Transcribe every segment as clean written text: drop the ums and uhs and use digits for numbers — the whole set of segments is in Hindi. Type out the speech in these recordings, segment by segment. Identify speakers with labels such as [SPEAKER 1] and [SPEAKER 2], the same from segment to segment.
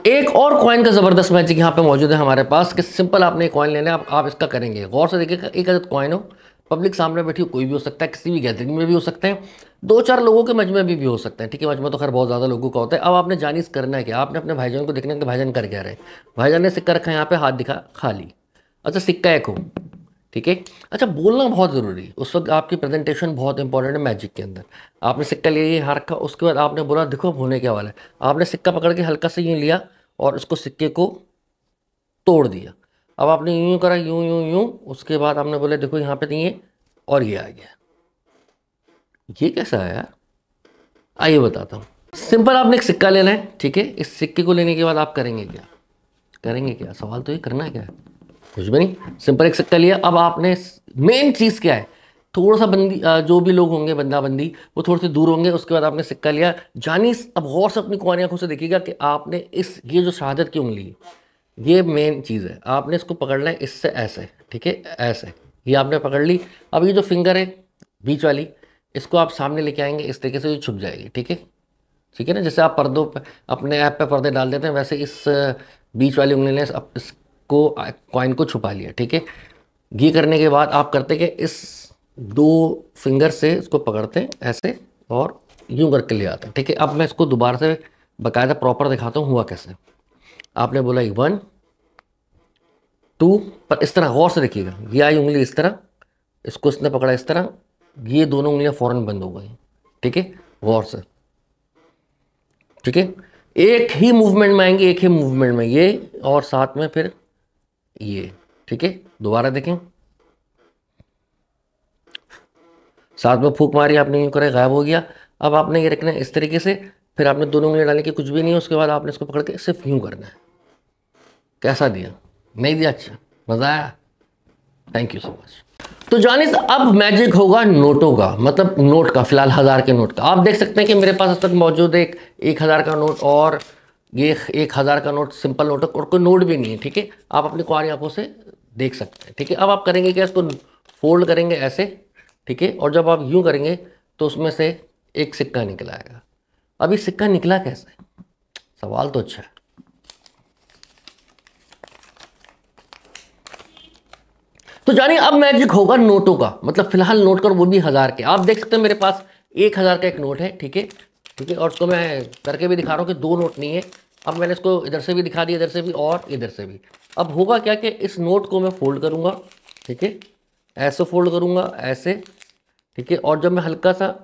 [SPEAKER 1] एक और कॉइन का ज़बरदस्त मैजिक यहाँ पे मौजूद है हमारे पास कि सिंपल आपने एक कॉइन लेना है, आप इसका करेंगे। गौर से देखिएगा, एक अदद कॉइन हो, पब्लिक सामने बैठी हो, कोई भी हो सकता है, किसी भी गैदरिंग में भी हो सकते हैं, दो चार लोगों के मजमे में भी हो सकते हैं, ठीक है। मजमा तो खैर बहुत ज़्यादा लोगों का होता है। अब आपने जानिस करना है कि आपने अपने भाईजान को देखना है कि भाईजान कर क्या रहे। भाईजान ने सिक्का रखा है यहाँ पे, हाथ दिखा, खाली। अच्छा, सिक्का एक हो, ठीक है। अच्छा, बोलना बहुत ज़रूरी है उस वक्त, आपकी प्रेजेंटेशन बहुत इंपॉर्टेंट है मैजिक के अंदर। आपने सिक्का लिया, ये यहाँ रखा, उसके बाद आपने बोला देखो अब होने क्या वाला है। आपने सिक्का पकड़ के हल्का से यूँ लिया और उसको सिक्के को तोड़ दिया। अब आपने यूँ यूँ करा, यूँ यूँ यूँ, उसके बाद आपने बोला देखो यहाँ पे नहीं है, और ये आ गया। ये कैसा है यार, आइए बताता हूँ। सिंपल आपने एक सिक्का लेना है, ठीक है। इस सिक्के को लेने के बाद आप करेंगे क्या, करेंगे क्या, सवाल तो ये करना है क्या है, कुछ भी नहीं। सिंपल एक सिक्का लिया। अब आपने, मेन चीज़ क्या है, थोड़ा सा बंदी जो भी लोग होंगे, बंदा बंदी, वो थोड़े से दूर होंगे। उसके बाद आपने सिक्का लिया, जानी अब गौर से अपनी कुंवारी आंखों से देखिएगा कि आपने ये जो शहादत की उंगली है, ये मेन चीज़ है, आपने इसको पकड़ना है इससे ऐसे, ठीक है, ऐसे। ये आपने पकड़ ली। अब ये जो फिंगर है बीच वाली, इसको आप सामने लेके आएंगे, इस तरीके से ये छुप जाएगी, ठीक है। ठीक है ना, जैसे आप पर्दों पे अपने ऐप पे पर्दे डाल देते हैं, वैसे इस बीच वाली उंगली ने इसको कॉइन को छुपा लिया, ठीक है। ये करने के बाद आप करते कि इस दो फिंगर से इसको पकड़ते हैं ऐसे और यूं करके ले आते हैं, ठीक है। अब मैं इसको दोबारा से बाकायदा प्रॉपर दिखाता हूँ हुआ कैसे। आपने बोला 1 2, पर इस तरह गौर से देखिएगा, ये आई उंगली इस तरह, इसको इसने पकड़ा इस तरह, ये दोनों उंगलियां फौरन बंद हो गई, ठीक है, गौर से, ठीक है। एक ही मूवमेंट में आएंगे, एक ही मूवमेंट में ये, और साथ में फिर ये, ठीक है। दोबारा देखें, साथ में फूंक मारी आपने, यूँ करे, गायब हो गया। अब आपने ये रखना है इस तरीके से, फिर आपने दोनों उंगलियां डालने की कुछ भी नहीं है। उसके बाद आपने इसको पकड़ के सिर्फ यूँ करना है। कैसा दिया, नहीं दिया, अच्छा, मज़ा आया, थैंक यू सो मच। तो जानिस अब मैजिक होगा नोटों का, मतलब नोट का, फिलहाल 1000 के नोट का। आप देख सकते हैं कि मेरे पास इस तक मौजूद है एक 1000 का नोट, और ये 1000 का नोट सिंपल नोट है, और कोई नोट भी नहीं है, ठीक है। आप अपनी कुंवारी आंखों से देख सकते हैं, ठीक है। अब आप करेंगे क्या, इसको फोल्ड करेंगे ऐसे, ठीक है, और जब आप यूं करेंगे तो उसमें से एक सिक्का निकल आएगा। अब ये सिक्का निकला कैसे, सवाल तो अच्छा है। तो जानिए अब मैजिक होगा नोटों का, मतलब फिलहाल नोट कर, वो भी 1000 के। आप देख सकते हैं मेरे पास 1000 का एक नोट है, ठीक है, ठीक है। और उसको मैं करके भी दिखा रहा हूँ कि दो नोट नहीं है। अब मैंने इसको इधर से भी दिखा दिया, इधर से भी और इधर से भी। अब होगा क्या कि इस नोट को मैं फोल्ड करूँगा, ठीक है, ऐसे फोल्ड करूँगा ऐसे, ठीक है। और जब मैं हल्का सा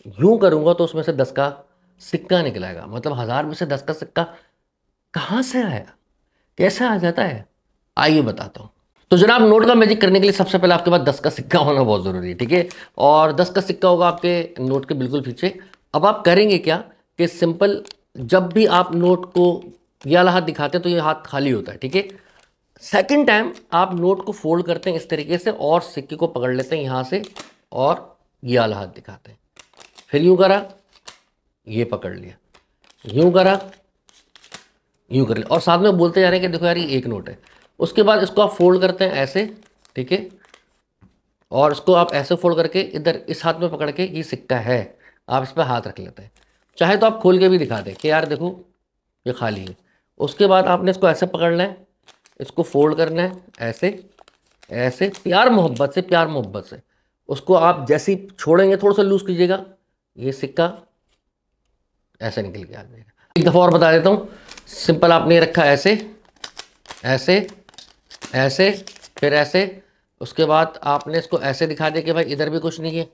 [SPEAKER 1] यूँ करूँगा तो उसमें से 10 का सिक्का निकलेगा। मतलब 1000 में से 10 का सिक्का कहाँ से आया, कैसे आ जाता है, आइए बताता हूँ। तो जनाब, नोट का मैजिक करने के लिए सबसे पहले आपके पास 10 का सिक्का होना बहुत ज़रूरी है, ठीक है। और 10 का सिक्का होगा आपके नोट के बिल्कुल पीछे। अब आप करेंगे क्या कि सिंपल, जब भी आप नोट को ये वाला हाथ दिखाते हैं तो ये हाथ खाली होता है, ठीक है। सेकंड टाइम आप नोट को फोल्ड करते हैं इस तरीके से, और सिक्के को पकड़ लेते हैं यहाँ से, और ये वाला हाथ दिखाते हैं। फिर यूँ करा, ये पकड़ लिया, यूँ करा, यूँ कर लिया, और साथ में बोलते जा रहे हैं कि देखो यार ये एक नोट है। उसके बाद इसको आप फोल्ड करते हैं ऐसे, ठीक है, और इसको आप ऐसे फोल्ड करके इधर इस हाथ में पकड़ के, ये सिक्का है, आप इस पर हाथ रख लेते हैं। चाहे तो आप खोल के भी दिखा दें कि यार देखो ये खाली है। उसके बाद आपने इसको ऐसे पकड़ना है, इसको फोल्ड करना है ऐसे, ऐसे प्यार मोहब्बत से, प्यार मोहब्बत से। उसको आप जैसे ही छोड़ेंगे, थोड़ा सा लूज़ कीजिएगा, ये सिक्का ऐसे निकल के आ जाएगा। एक दफ़ा और बता देता हूँ, सिंपल आपने रखा ऐसे, ऐसे, ऐसे, फिर ऐसे। उसके बाद आपने इसको ऐसे दिखा दिया कि भाई इधर भी कुछ नहीं है,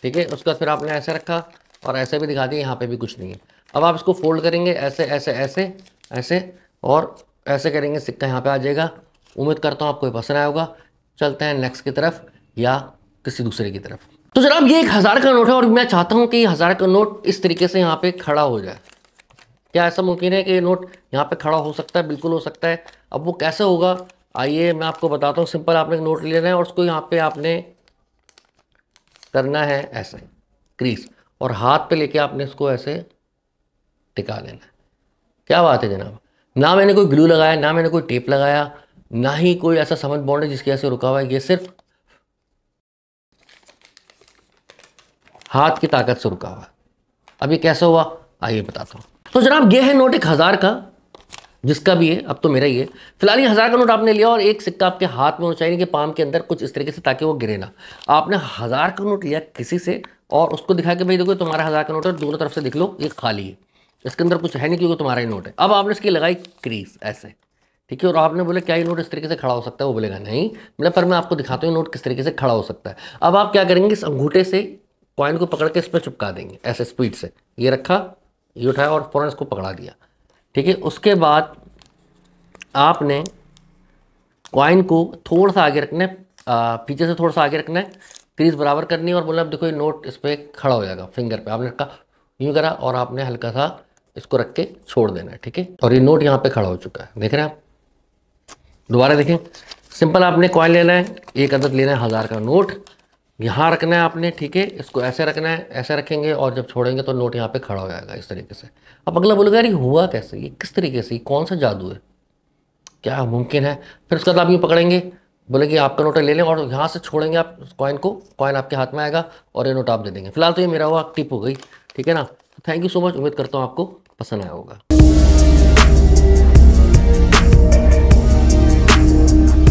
[SPEAKER 1] ठीक है। उसके बाद फिर आपने ऐसे रखा और ऐसे भी दिखा दिया यहाँ पे भी कुछ नहीं है। अब आप इसको फोल्ड करेंगे ऐसे ऐसे ऐसे ऐसे, और ऐसे करेंगे, सिक्का यहाँ पे आ जाएगा। उम्मीद करता हूँ आपको पसंद आया होगा। चलते हैं नेक्स्ट की तरफ या किसी दूसरे की तरफ। तो जनाब ये 1000 का नोट है, और मैं चाहता हूँ कि 1000 का नोट इस तरीके से यहाँ पे खड़ा हो जाए। क्या ऐसा मुमकिन है कि ये नोट यहाँ पे खड़ा हो सकता है? बिल्कुल हो सकता है। अब वो कैसे होगा, आइए मैं आपको बताता हूँ। सिंपल आपने एक नोट लेना है और उसको यहाँ पे आपने करना है ऐसे क्रीज, और हाथ पे लेके आपने इसको ऐसे टिका लेना है। क्या बात है जनाब, ना मैंने कोई ग्लू लगाया, ना मैंने कोई टेप लगाया, ना ही कोई ऐसा समझ बॉन्ड है जिसकी ऐसे रुका हुआ है। ये सिर्फ हाथ की ताकत से रुका हुआ है। अब ये कैसे हुआ, आइए बताता हूँ। तो जनाब ये है नोट 1000 का, जिसका भी है, अब तो मेरा ही है। फिलहाल ये 1000 का नोट आपने लिया और एक सिक्का आपके हाथ में होना चाहिए कि पाम के अंदर कुछ इस तरीके से, ताकि वो गिरे ना। आपने 1000 का नोट लिया किसी से और उसको दिखा के भाई देखो तुम्हारा 1000 का नोट है, दोनों तरफ से देख लो ये खाली है, इसके अंदर कुछ है नहीं क्योंकि तुम्हारा ही नोट है। अब आपने इसकी लगाई क्रीज ऐसे, ठीक है, और आपने बोले क्या ये नोट इस तरीके से खड़ा हो सकता है, वो बोलेगा नहीं, मतलब पर मैं आपको दिखाता हूँ नोट किस तरीके से खड़ा हो सकता है। अब आप क्या करेंगे, इस अंगूठे से कॉइन को पकड़ के इस पर चिपका देंगे ऐसे स्पीड से, ये रखा, ये उठाया और फौरन इसको पकड़ा दिया, ठीक है। उसके बाद आपने कॉइन को थोड़ा सा आगे रखना है, पीछे से थोड़ा सा आगे रखना है, क्रीज बराबर करनी है और बोला अब देखो ये नोट इस पर खड़ा हो जाएगा, फिंगर पे आपने रखा, यूँ करा और आपने हल्का सा इसको रख के छोड़ देना है, ठीक है। और ये नोट यहाँ पे खड़ा हो चुका है, देख रहे हैं आप। दोबारा देखें, सिंपल आपने कॉइन लेना है, एक अदद लेना है 1000 का नोट, यहाँ रखना है आपने, ठीक है, इसको ऐसे रखना है, ऐसे रखेंगे और जब छोड़ेंगे तो नोट यहाँ पे खड़ा हो जाएगा इस तरीके से। अब अगला बोलेगा यार ये हुआ कैसे, ये किस तरीके से, कौन सा जादू है, क्या मुमकिन है। फिर उसके बाद आप यूँ पकड़ेंगे, बोले कि आपका नोट ले लें और यहाँ से छोड़ेंगे आप कॉइन को, कॉइन आपके हाथ में आएगा और ये नोट आप दे देंगे। फिलहाल तो ये मेरा हुआ टिप हो गई, ठीक है ना। थैंक यू सो मच, उम्मीद करता हूँ आपको पसंद आया होगा।